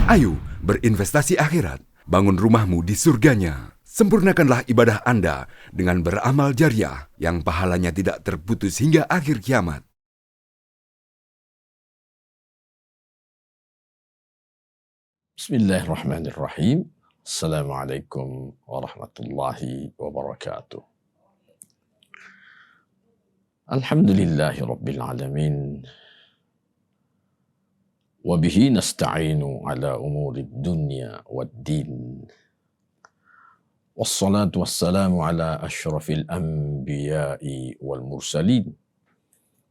Ayo berinvestasi akhirat, bangun rumahmu di surganya. Sempurnakanlah ibadah Anda dengan beramal jariah yang pahalanya tidak terputus hingga akhir kiamat. Bismillahirrahmanirrahim. Assalamualaikum warahmatullahi wabarakatuh. Alhamdulillahi rabbil alamin. Wabihi nasta'inu ala umuri dunya wad-din. Wassalatu wassalamu ala ashrafil anbiya'i wal mursalin.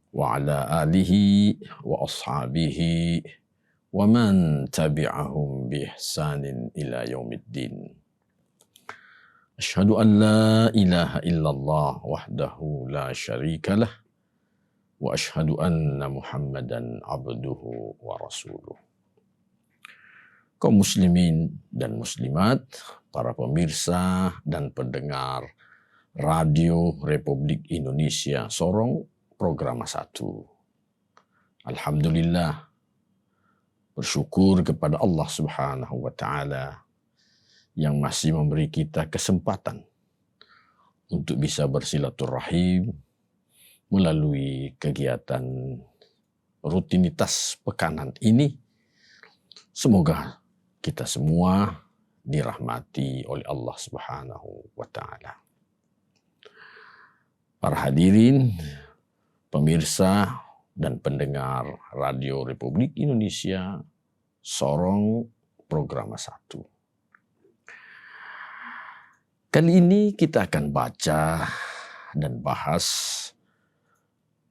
Wa ala alihi wa ashabihi wa man tabi'ahum bi ihsanin ila yaumiddin. Asyhadu an la ilaha illallah wahdahu la syarika lah. Wa asyhadu anna Muhammadan abduhu wa rasuluh. Kaum muslimin dan muslimat, para pemirsa dan pendengar Radio Republik Indonesia Sorong Program 1. Alhamdulillah, bersyukur kepada Allah Subhanahu wa taala yang masih memberi kita kesempatan untuk bisa bersilaturahim melalui kegiatan rutinitas pekanan ini. Semoga kita semua dirahmati oleh Allah Subhanahu wa taala. Para hadirin, pemirsa dan pendengar Radio Republik Indonesia Sorong Program 1. Kali ini kita akan baca dan bahas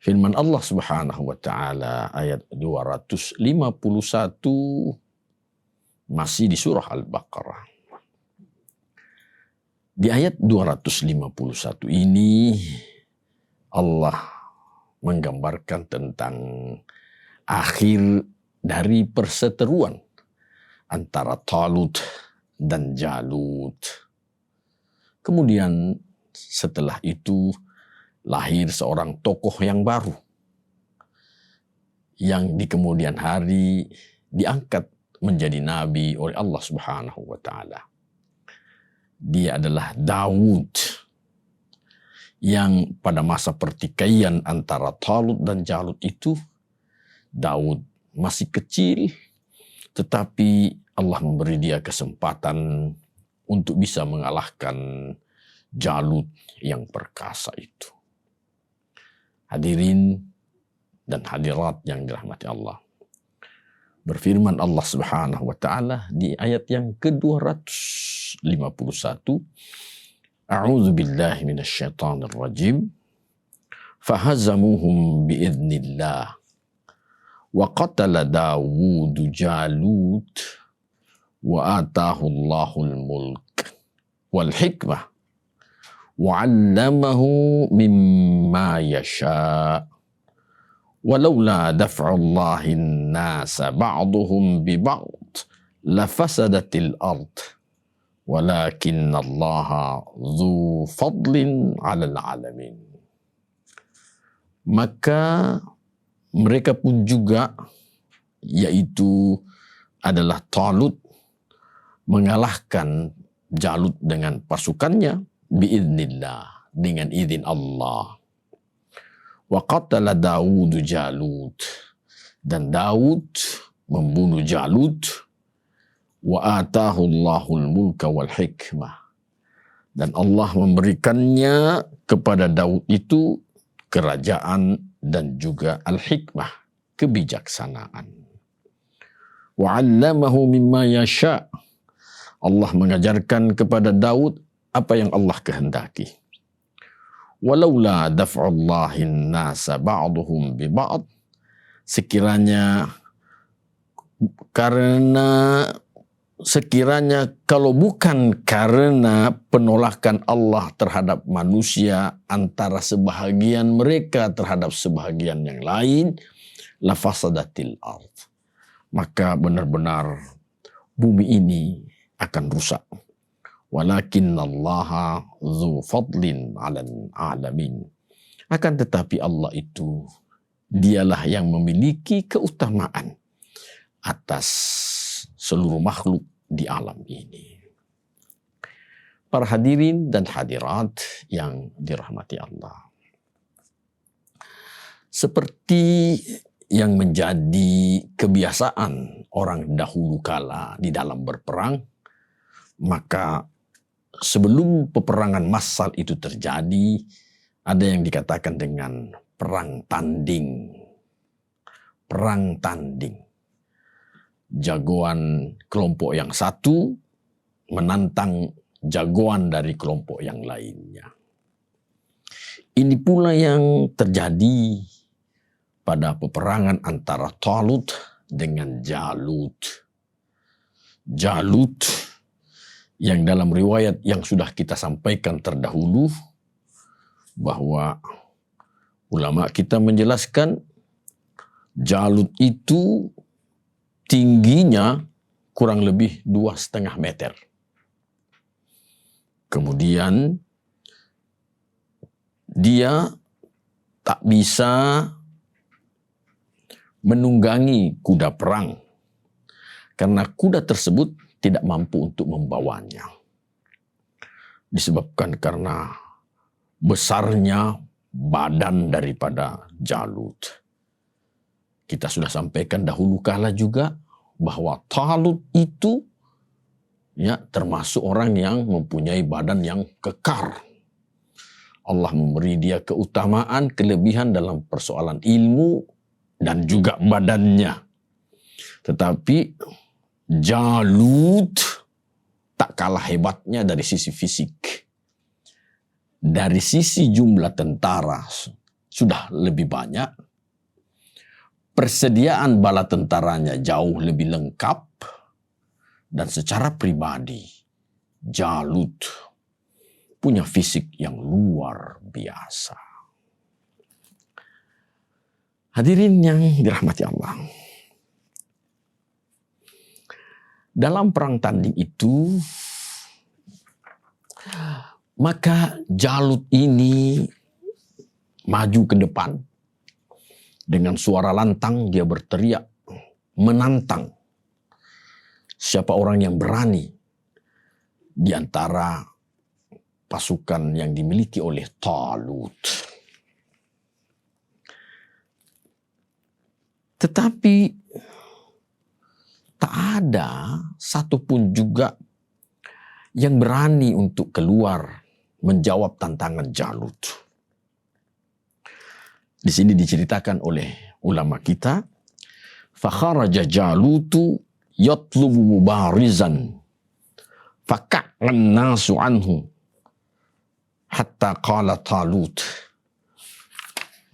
firman Allah Subhanahu wa taala ayat 251 masih di surah Al-Baqarah. Di ayat 251 ini Allah menggambarkan tentang akhir dari perseteruan antara Talut dan Jalut. Kemudian setelah itu lahir seorang tokoh yang baru yang di kemudian hari diangkat menjadi nabi oleh Allah Subhanahu wa taala. Dia adalah Daud yang pada masa pertikaian antara Talut dan Jalut itu Daud masih kecil, tetapi Allah memberi dia kesempatan untuk bisa mengalahkan Jalut yang perkasa itu. Hadirin dan hadirat yang dirahmati Allah. Berfirman Allah Subhanahu wa taala di ayat yang ke-251, A'udzu billahi minasyaitonir rajim. Fahazamuhum biidznillah. Wa qatala Dawud Jalut wa atahu Allahul mulk wal hikmah. وَعَلَّمَهُ مِمَّا يَشَاءُ وَلَوْلَا دَفْعُ اللَّهِ النَّاسَ بَعْضُهُمْ بِبَعْضٍ لَفَسَدَتِ الْأَرْضُ وَلَكِنَّ اللَّهَ ذُو فَضْلٍ عَلَى الْعَالَمِينَ. Maka mereka pun juga, yaitu adalah Talut, mengalahkan Jalut dengan pasukannya biiznillah, dengan izin Allah. Wa qatala Daud Jalut, dan Daud membunuh Jalut. Wa atahu Allahul mulka wal hikmah, dan Allah memberikannya kepada Daud itu kerajaan dan juga al-hikmah, kebijaksanaan. Wa 'allamahu mimma yasha', Allah mengajarkan kepada Daud apa yang Allah kehendaki. Walaula daf'ullahin nasa ba'duhum bi ba'd, sekiranya kalau bukan karena penolakan Allah terhadap manusia antara sebahagian mereka terhadap sebahagian yang lain, lafasadatil ard, maka benar-benar bumi ini akan rusak. Walakinnallaha dzu fadlin 'alal 'alamin. Akan tetapi Allah itu dialah yang memiliki keutamaan atas seluruh makhluk di alam ini. Para hadirin dan hadirat yang dirahmati Allah. Seperti yang menjadi kebiasaan orang dahulu kala di dalam berperang, maka sebelum peperangan massal itu terjadi, ada yang dikatakan dengan perang tanding. Perang tanding. Jagoan kelompok yang satu menantang jagoan dari kelompok yang lainnya. Ini pula yang terjadi pada peperangan antara Talut dengan Jalut. Jalut yang dalam riwayat yang sudah kita sampaikan terdahulu, bahwa ulama kita menjelaskan Jalut itu tingginya kurang lebih 2,5 meter. Kemudian dia tak bisa menunggangi kuda perang karena kuda tersebut tidak mampu untuk membawanya. Disebabkan karena besarnya badan daripada Jalut. Kita sudah sampaikan dahulu kala juga bahwa Talut itu termasuk orang yang mempunyai badan yang kekar. Allah memberi dia keutamaan, kelebihan dalam persoalan ilmu dan juga badannya. Tetapi Jalut tak kalah hebatnya dari sisi fisik. Dari sisi jumlah tentara sudah lebih banyak. Persediaan bala tentaranya jauh lebih lengkap. Dan secara pribadi, Jalut punya fisik yang luar biasa. Hadirin yang dirahmati Allah. Dalam perang tanding itu, maka Jalut ini maju ke depan. Dengan suara lantang dia berteriak, menantang siapa orang yang berani di antara pasukan yang dimiliki oleh Talut. Tetapi tak ada satupun juga yang berani untuk keluar menjawab tantangan Jalut. Di sini diceritakan oleh ulama kita, fakharaja Jalutu yatlubu mubarizan faka'an nasu anhu hatta qala Talut.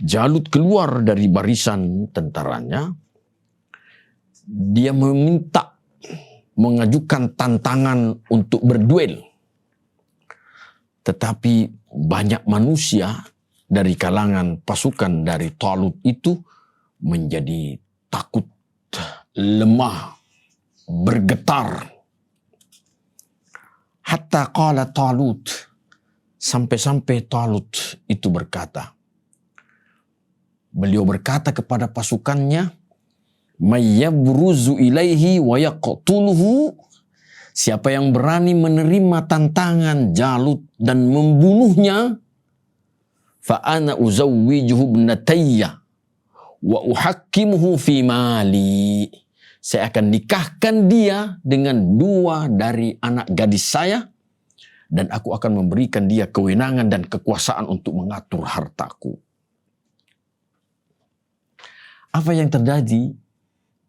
Jalut keluar dari barisan tentaranya. Dia meminta, mengajukan tantangan untuk berduel. Tetapi banyak manusia dari kalangan pasukan dari Talut itu menjadi takut, lemah, bergetar. Hatta qala Talut, sampai-sampai Talut itu berkata, beliau berkata kepada pasukannya, mayyabruzu ilaihi wa yaqtuluhu, siapa yang berani menerima tantangan Jalut dan membunuhnya, fa ana uzawwijuhu ibnatayya wa uhakkimuhu fi mali, saya akan nikahkan dia dengan 2 dari anak gadis saya dan aku akan memberikan dia kewenangan dan kekuasaan untuk mengatur hartaku. Apa yang terjadi,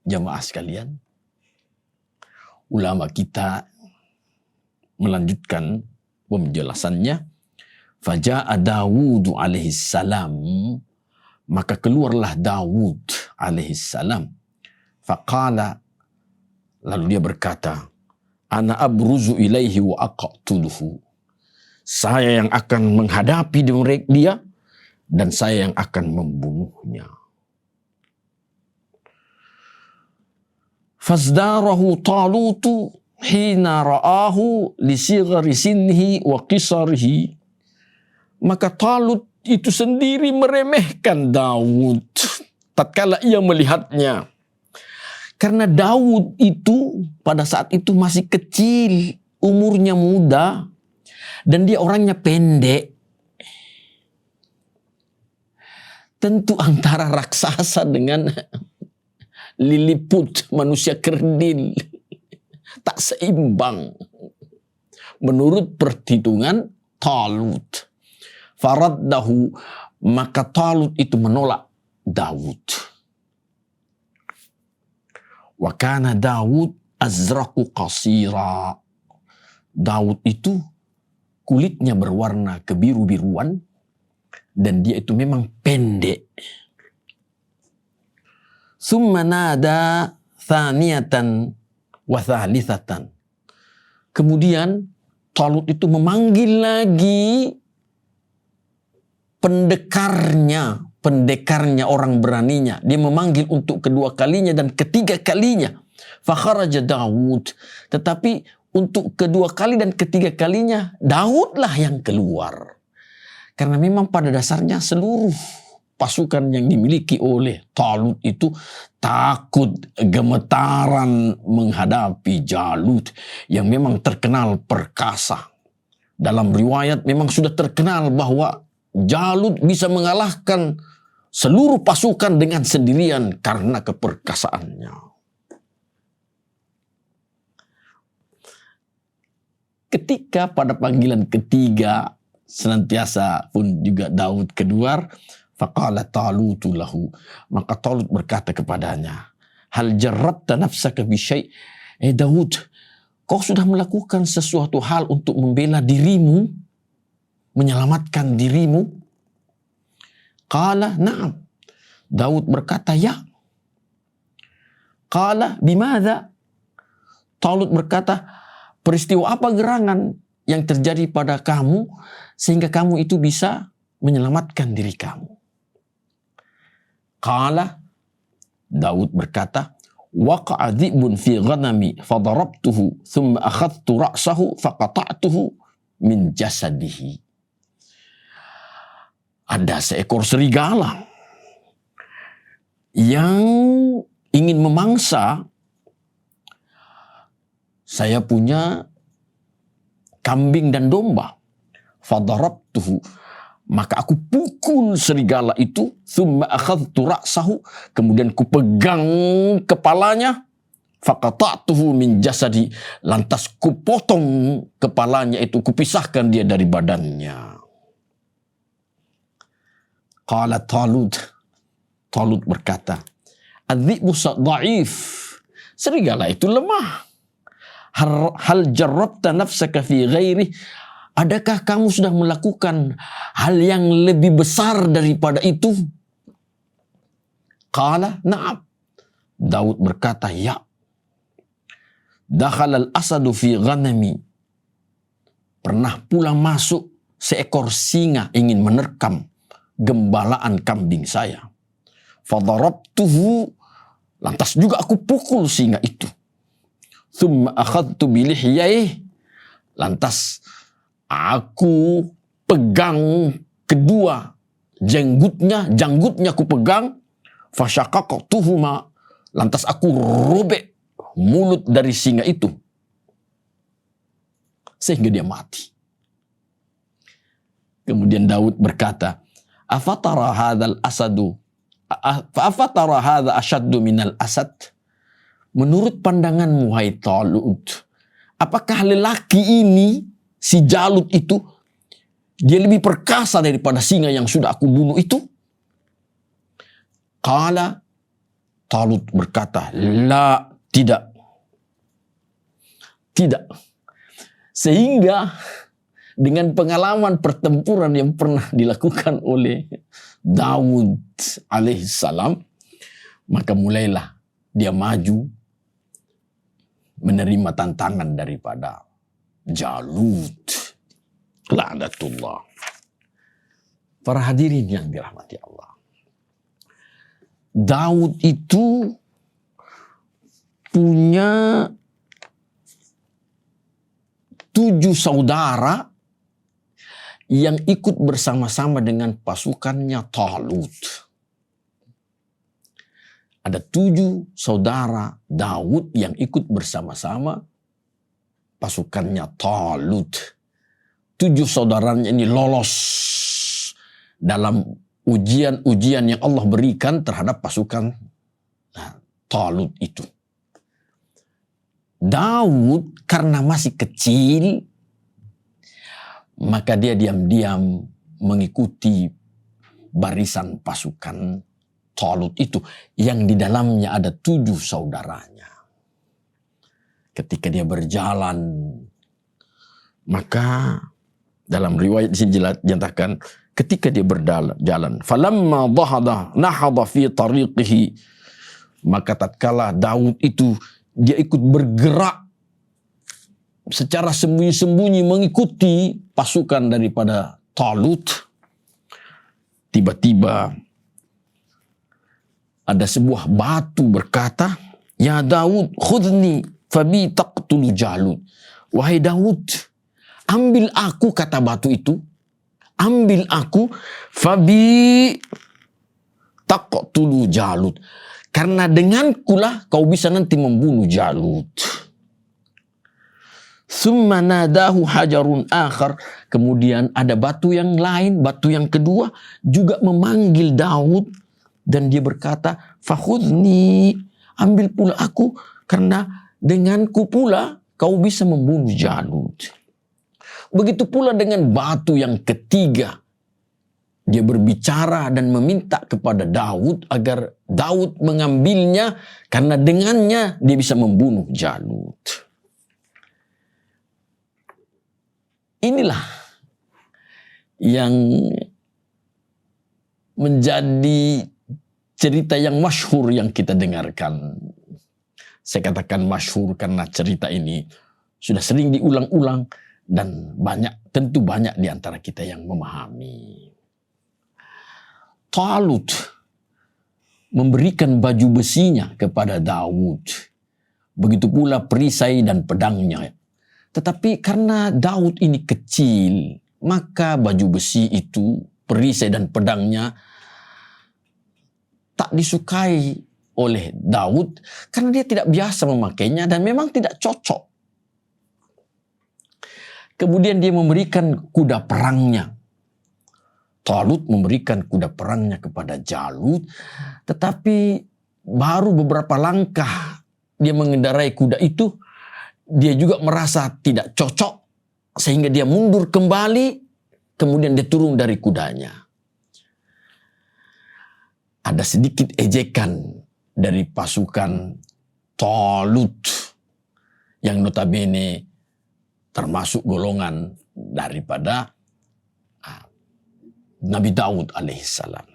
jamaah sekalian? Ulama kita melanjutkan penjelasannya. Faja'a Dawud alaihi salam, maka keluarlah Dawud alaihi salam. Faqala, lalu dia berkata, ana abruzu ilaihi wa aqtuluhu, saya yang akan menghadapi dia dan saya yang akan membunuhnya. Fazdarahu Talutu hina ra'ahu li sighari sinhi wa qisarihi, maka Talut itu sendiri meremehkan Daud tatkala ia melihatnya, Karena Daud itu pada saat itu masih kecil, umurnya muda, dan dia orangnya pendek. Tentu antara raksasa dengan Lilliput, manusia kerdil, tak seimbang. Menurut perhitungan Talut. Faraddahu, maka Talut itu menolak Daud. Wa kana Daud azraqu qasira. Daud itu kulitnya berwarna kebiru-biruan dan dia itu memang pendek. Summa nada thaniyatan wa thalithatan. Kemudian Talut itu memanggil lagi pendekarnya orang beraninya. Dia memanggil untuk kedua kalinya dan ketiga kalinya. Fakharaja Daud. Tetapi untuk kedua kali dan ketiga kalinya Daudlah yang keluar. Karena memang pada dasarnya seluruh pasukan yang dimiliki oleh Talut itu takut gemetaran menghadapi Jalut yang memang terkenal perkasa. Dalam riwayat memang sudah terkenal bahwa Jalut bisa mengalahkan seluruh pasukan dengan sendirian karena keperkasaannya. Ketika pada panggilan ketiga senantiasa pun juga Daud keluar, faqala Talutu lahu, maka Talut berkata kepadanya, hal jarrabta nafsaka bi syai'? Daud, kau sudah melakukan sesuatu hal untuk membela dirimu, menyelamatkan dirimu? Qala na'am. Daud berkata, ya. Qala bimadha? Talut berkata, peristiwa apa gerangan yang terjadi pada kamu sehingga kamu itu bisa menyelamatkan diri kamu? Qala, Daud berkata, waqa'a dhi'bun fi ghanami fadarabtuhu thumma akhadtu ra'sahu faqata'tuhu min jasadihi. Ada seekor serigala yang ingin memangsa saya punya kambing dan domba. Fadarabtuhu, maka aku pukul serigala itu. Thumma akhadtu ra'sahu, kemudian ku pegang kepalanya. Faqata'tuhu min jasadi, lantas ku potong kepalanya itu, ku pisahkan dia dari badannya. Qala Talut, Talut berkata, adh-dhi'bu dha'if, serigala itu lemah. Hal jarrabta nafsaka fi ghairi, adakah kamu sudah melakukan hal yang lebih besar daripada itu? Qala na'am. Daud berkata, ya. Dakhala al-asadu fi ghanami, pernah pula masuk seekor singa ingin menerkam gembalaan kambing saya. Fadarabtuhu, lantas juga aku pukul singa itu. Thumma akhadtu bilihyaihi, lantas aku pegang kedua janggutnya aku pegang. Fasyaqaqtuhuma, lantas aku robek mulut dari singa itu sehingga dia mati. Kemudian Daud berkata, afatara hadzal asadu afatara hadza ashaddu minal asad? Menurut pandanganmu, wahai Talut, apakah lelaki ini, si Jalut itu, dia lebih perkasa daripada singa yang sudah aku bunuh itu? Qala, Talut berkata, la, tidak. Tidak. Sehingga dengan pengalaman pertempuran yang pernah dilakukan oleh Daud alaihissalam, maka mulailah dia maju menerima tantangan daripada Jalut. La'natullah. Para hadirin yang dirahmati Allah, Daud itu punya 7 saudara yang ikut bersama-sama dengan pasukannya Talut. ada 7 saudara Daud yang ikut bersama-sama pasukannya Talut. 7 saudaranya ini lolos dalam ujian-ujian yang Allah berikan terhadap pasukan Talut itu. Daud karena masih kecil, maka dia diam-diam mengikuti barisan pasukan Talut itu yang di dalamnya ada 7 saudaranya. Ketika dia berjalan, maka dalam riwayat sini dinyatakan ketika dia berjalan, falamma nahadha fi tariqihi, maka tatkala Daud itu dia ikut bergerak secara sembunyi-sembunyi mengikuti pasukan daripada Talut, tiba-tiba ada sebuah batu berkata, "Ya Daud, khudni fabi taqtulu Jalut." Wahai Daud, ambil aku, kata batu itu, ambil aku, fabi taqtulu Jalut. Karena dengankulah kau bisa nanti membunuh Jalut. Summa nadahu hajarun akhar. Kemudian ada batu yang lain, batu yang kedua juga memanggil Daud. Dan dia berkata, fakhudni, ambil pula aku, karena denganku pula kau bisa membunuh Jalut. Begitu pula dengan batu yang ketiga. Dia berbicara dan meminta kepada Daud agar Daud mengambilnya, karena dengannya dia bisa membunuh Jalut. Inilah yang menjadi cerita yang masyhur yang kita dengarkan. Saya katakan masyhur karena cerita ini sudah sering diulang-ulang dan tentu banyak di antara kita yang memahami. Talut memberikan baju besinya kepada Daud. Begitu pula perisai dan pedangnya. Tetapi karena Daud ini kecil, maka baju besi itu, perisai dan pedangnya tak disukai oleh Daud karena dia tidak biasa memakainya dan memang tidak cocok. Kemudian dia memberikan kuda perangnya. Talut memberikan kuda perangnya kepada Jalut, tetapi baru beberapa langkah dia mengendarai kuda itu, dia juga merasa tidak cocok sehingga dia mundur kembali, kemudian dia turun dari kudanya. Ada sedikit ejekan dari pasukan Talut yang notabene termasuk golongan daripada Nabi Daud alaihissalam.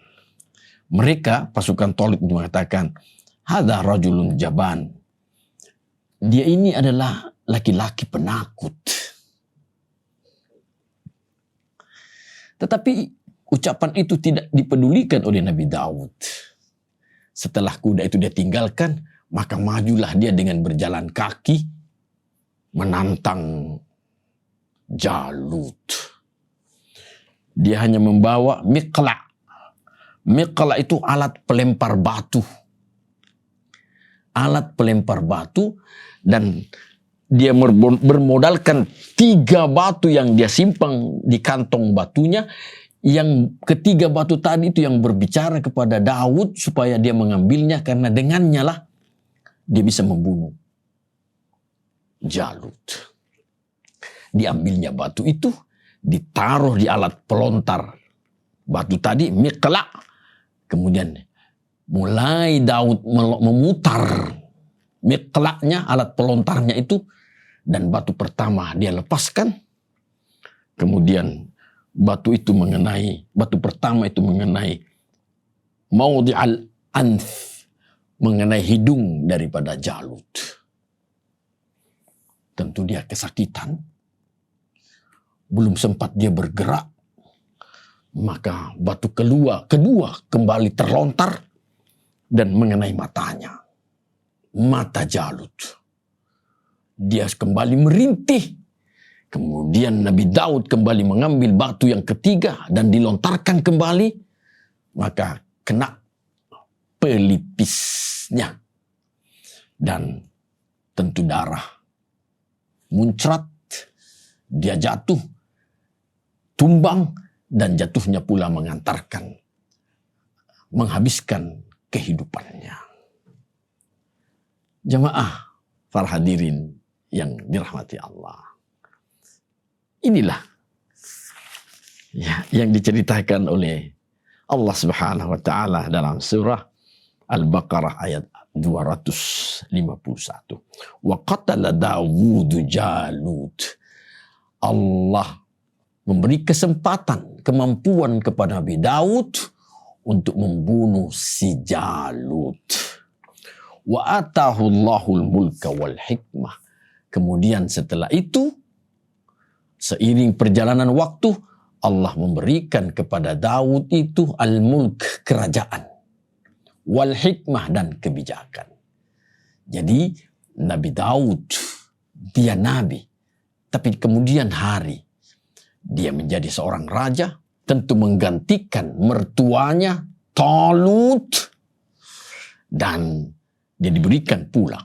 Mereka, pasukan Talut mengatakan, hadza rajulun jaban. Dia ini adalah laki-laki penakut. Tetapi ucapan itu tidak dipedulikan oleh Nabi Daud. Setelah kuda itu dia tinggalkan, maka majulah dia dengan berjalan kaki menantang Jalut. Dia hanya membawa miqla. Miqla itu alat pelempar batu. Alat pelempar batu, dan dia bermodalkan 3 batu yang dia simpan di kantong batunya. Yang ketiga batu tadi itu yang berbicara kepada Daud supaya dia mengambilnya, karena dengannya lah dia bisa membunuh Jalut. Diambilnya batu itu, ditaruh di alat pelontar batu tadi, miqla. Kemudian mulai Daud memutar miqlanya, alat pelontarnya itu, dan batu pertama dia lepaskan. Kemudian batu pertama itu mengenai maudhi'al anf, mengenai hidung daripada Jalut. Tentu dia kesakitan. Belum sempat dia bergerak, maka batu kedua kembali terlontar dan mengenai matanya. Mata Jalut. Dia kembali merintih. Kemudian Nabi Daud kembali mengambil batu yang ketiga dan dilontarkan kembali. Maka kena pelipisnya. Dan tentu darah muncrat, dia jatuh, tumbang, dan jatuhnya pula menghabiskan kehidupannya. Jamaah para hadirin yang dirahmati Allah. Inilah ya, yang diceritakan oleh Allah Subhanahu wa taala dalam surah Al-Baqarah ayat 251. Wa qatala Dawud Jalut. Allah memberi kesempatan, kemampuan kepada Nabi Daud untuk membunuh si Jalut. Wa atahu Allahul mulka wal hikmah. Kemudian setelah itu, seiring perjalanan waktu, Allah memberikan kepada Daud itu al-mulk, kerajaan, wal hikmah, dan kebijakan. Jadi Nabi Daud, dia nabi, tapi kemudian hari dia menjadi seorang raja, tentu menggantikan mertuanya Talut, dan dia diberikan pula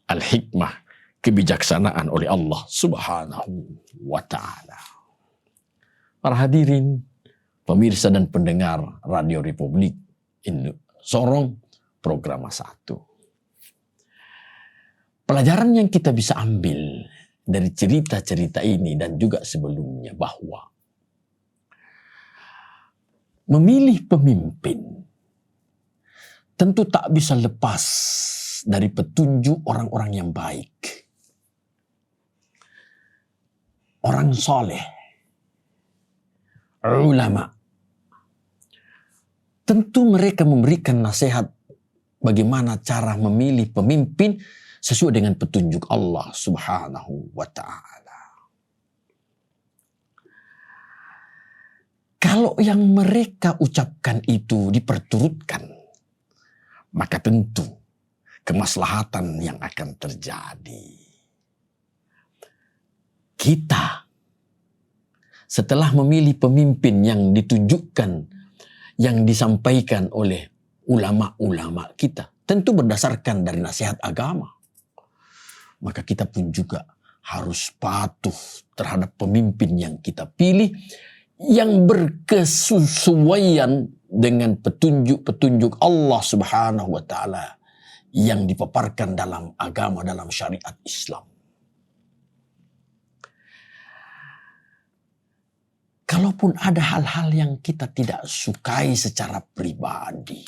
al-hikmah, kebijaksanaan oleh Allah Subhanahu wa ta'ala. Para hadirin, pemirsa dan pendengar Radio Republik Sorong, Program 1. Pelajaran yang kita bisa ambil dari cerita-cerita ini dan juga sebelumnya bahwa memilih pemimpin tentu tak bisa lepas dari petunjuk orang-orang yang baik, orang soleh, ulama. Tentu mereka memberikan nasihat bagaimana cara memilih pemimpin sesuai dengan petunjuk Allah Subhanahu wa ta'ala. Kalau yang mereka ucapkan itu diperturutkan, maka tentu kemaslahatan yang akan terjadi. Kita setelah memilih pemimpin yang ditunjukkan, yang disampaikan oleh ulama-ulama kita, tentu berdasarkan dari nasihat agama, maka kita pun juga harus patuh terhadap pemimpin yang kita pilih, yang berkesesuaian dengan petunjuk-petunjuk Allah Subhanahu wa ta'ala yang dipaparkan dalam agama, dalam syariat Islam. Kalaupun ada hal-hal yang kita tidak sukai secara pribadi,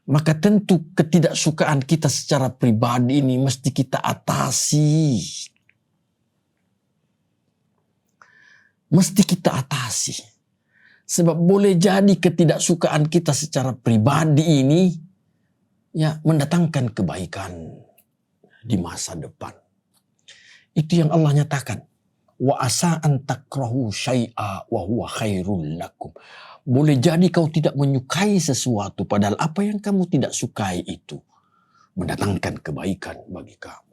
maka tentu ketidaksukaan kita secara pribadi ini mesti kita atasi. Mesti kita atasi. Sebab boleh jadi ketidaksukaan kita secara pribadi ini ya mendatangkan kebaikan di masa depan. Itu yang Allah nyatakan. Wa asa an takrahu syai'a wa huwa khairul lakum. Boleh jadi kau tidak menyukai sesuatu, padahal apa yang kamu tidak sukai itu mendatangkan kebaikan bagi kamu.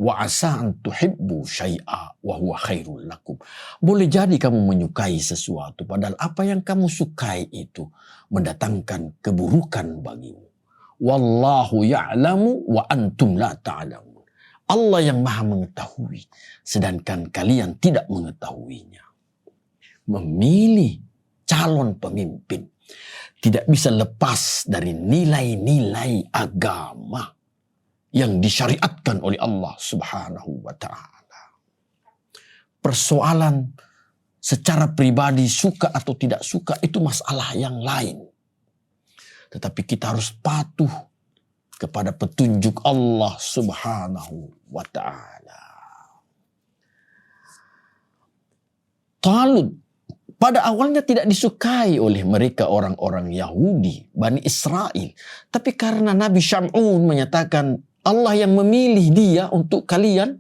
Wa asa an tuhibbu syai'a wa huwa khairul lakum. Boleh jadi kamu menyukai sesuatu, padahal apa yang kamu sukai itu mendatangkan keburukan bagimu. Wallahu ya'lamu wa antum la ta'lamun. Allah yang maha mengetahui, sedangkan kalian tidak mengetahuinya. Memilih calon pemimpin tidak bisa lepas dari nilai-nilai agama yang disyariatkan oleh Allah Subhanahu wa ta'ala. Persoalan secara pribadi suka atau tidak suka itu masalah yang lain. Tetapi kita harus patuh kepada petunjuk Allah Subhanahu wa ta'ala. Talut pada awalnya tidak disukai oleh mereka orang-orang Yahudi, Bani Israel. Tapi karena Nabi Syam'un menyatakan Allah yang memilih dia untuk kalian,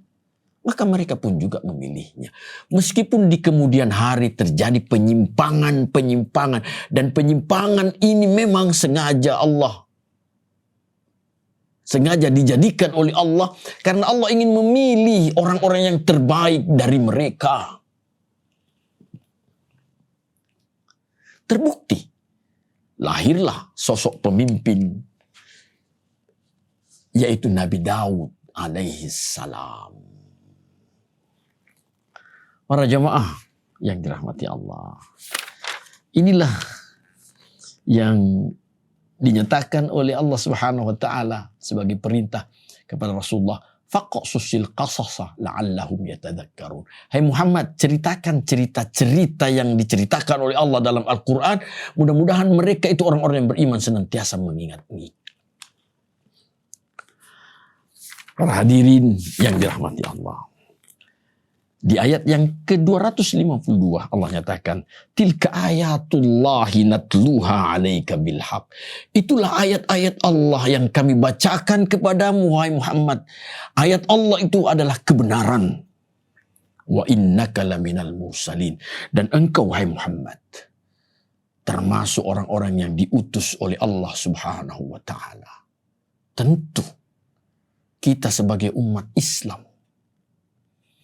maka mereka pun juga memilihnya. Meskipun di kemudian hari terjadi penyimpangan. Dan penyimpangan ini memang sengaja dijadikan oleh Allah. Karena Allah ingin memilih orang-orang yang terbaik dari mereka. Terbukti lahirlah sosok pemimpin, yaitu Nabi Daud alaihi salam. Para jamaah yang dirahmati Allah, inilah yang dinyatakan oleh Allah Subhanahu wa taala sebagai perintah kepada Rasulullah, faqsusil qasasa la'allahum yatadzakkarun. Hai Muhammad, ceritakan cerita-cerita yang diceritakan oleh Allah dalam Al-Qur'an, mudah-mudahan mereka itu orang-orang yang beriman senantiasa mengingat-ingat. Para hadirin yang dirahmati Allah, di ayat yang ke-252 Allah nyatakan, tilka ayatullahi natluha alaika bilhaq. Itulah ayat-ayat Allah yang kami bacakan kepadamu wahai Muhammad. Ayat Allah itu adalah kebenaran. Wa innaka laminal mursalin. Dan engkau wahai Muhammad termasuk orang-orang yang diutus oleh Allah Subhanahu wa taala. Tentu kita sebagai umat Islam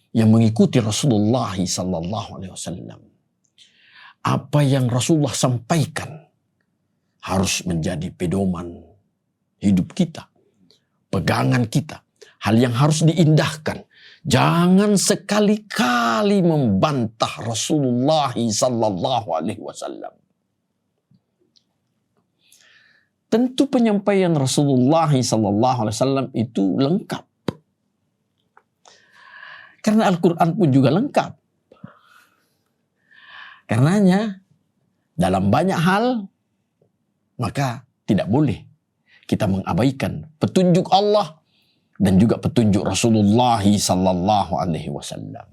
yang mengikuti Rasulullah sallallahu alaihi wasallam, apa yang Rasulullah sampaikan harus menjadi pedoman hidup kita, pegangan kita, hal yang harus diindahkan. Jangan sekali-kali membantah Rasulullah sallallahu alaihi wasallam. Tentu penyampaian Rasulullah sallallahu alaihi wasallam itu lengkap. Karena Al-Quran pun juga lengkap. Karenanya dalam banyak hal maka tidak boleh kita mengabaikan petunjuk Allah dan juga petunjuk Rasulullah sallallahu alaihi wasallam.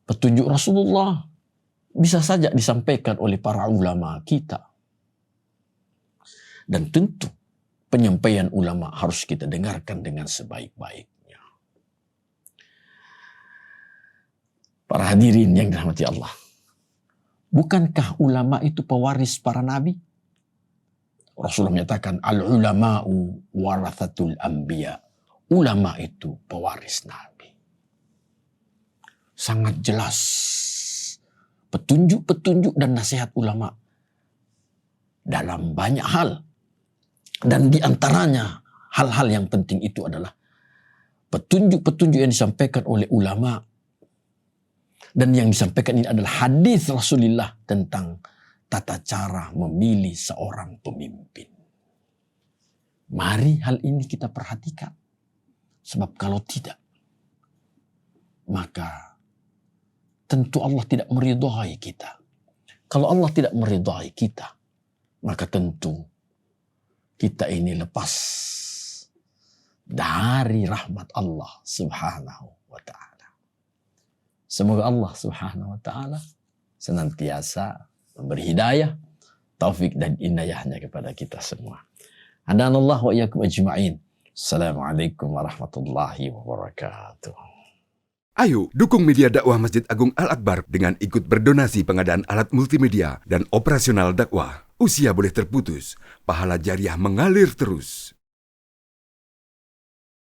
Petunjuk Rasulullah bisa saja disampaikan oleh para ulama kita. Dan tentu penyampaian ulama harus kita dengarkan dengan sebaik-baik. Para hadirin yang dirahmati Allah, bukankah ulama itu pewaris para nabi? Rasulullah menyatakan, al-ulama'u warathatul anbiya. Ulama itu pewaris nabi. Sangat jelas petunjuk-petunjuk dan nasihat ulama dalam banyak hal. Dan di antaranya hal-hal yang penting itu adalah petunjuk-petunjuk yang disampaikan oleh ulama. Dan yang disampaikan ini adalah hadis Rasulullah tentang tata cara memilih seorang pemimpin. Mari hal ini kita perhatikan. Sebab kalau tidak, maka tentu Allah tidak meridhai kita. Kalau Allah tidak meridhai kita, maka tentu kita ini lepas dari rahmat Allah Subhanahu wa ta'ala. Semoga Allah Subhanahu wa ta'ala senantiasa memberi hidayah, taufik dan inayahnya kepada kita semua. Hadanallah wa iyyakum ajma'in. Assalamualaikum warahmatullahi wabarakatuh. Ayo dukung media dakwah Masjid Agung Al-Akbar dengan ikut berdonasi pengadaan alat multimedia dan operasional dakwah. Usia boleh terputus, pahala jariah mengalir terus.